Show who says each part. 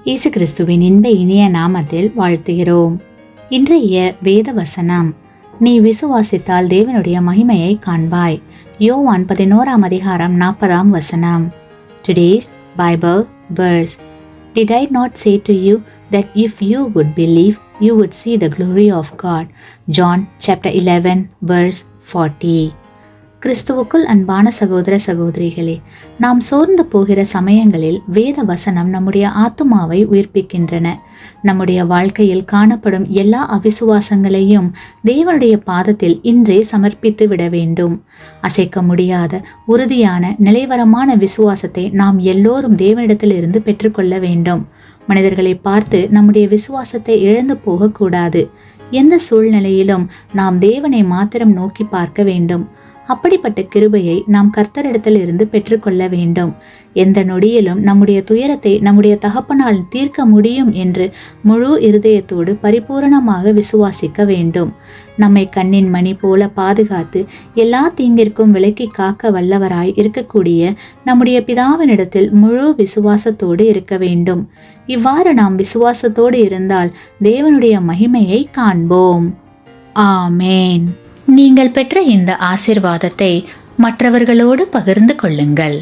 Speaker 1: இயேசு கிறிஸ்துவின் இன்ப இனிய நாமத்தில் வாழ்த்துகிறோம். இன்றைய வேத வசனம், நீ விசுவாசித்தால் தேவனுடைய மகிமையை காண்பாய். யோவான் 11:40. Today's Bible verse. Did I not say to you that if you would believe, you would see the glory of God? John chapter 11:40. கிறிஸ்துவுக்குள் அன்பான சகோதர சகோதரிகளே, நாம் சோர்ந்து போகிற சமயங்களில் வேத வசனம் நம்முடைய ஆத்துமாவை உயிர்ப்பிக்கின்றன. நம்முடைய வாழ்க்கையில் காணப்படும் எல்லா அவிசுவாசங்களையும் தேவனுடைய பாதத்தில் இன்றே சமர்ப்பித்து விட வேண்டும். அசைக்க முடியாத உறுதியான நிலைவரமான விசுவாசத்தை நாம் எல்லோரும் தேவனிடத்திலிருந்து பெற்றுக்கொள்ள வேண்டும். மனிதர்களை பார்த்து நம்முடைய விசுவாசத்தை இழந்து போகக்கூடாது. எந்த சூழ்நிலையிலும் நாம் தேவனை மாத்திரம் நோக்கி பார்க்க வேண்டும். அப்படிப்பட்ட கிருபையை நாம் கர்த்தரிடத்தில் இருந்து பெற்றுக்கொள்ள வேண்டும். எந்த நொடியிலும் நம்முடைய துயரத்தை நம்முடைய தகப்பனால் தீர்க்க முடியும் என்று முழு இருதயத்தோடு பரிபூரணமாக விசுவாசிக்க வேண்டும். நம்மை கண்ணின் மணி போல பாதுகாத்து எல்லா தீங்கிற்கும் விலக்கி காக்க வல்லவராய் இருக்கக்கூடிய நம்முடைய பிதாவினிடத்தில் முழு விசுவாசத்தோடு இருக்க வேண்டும். இவ்வாறு நாம் விசுவாசத்தோடு இருந்தால் தேவனுடைய மகிமையை காண்போம். ஆமேன். நீங்கள் பெற்ற இந்த ஆசீர்வாதத்தை மற்றவர்களோடு பகிர்ந்து கொள்ளுங்கள்.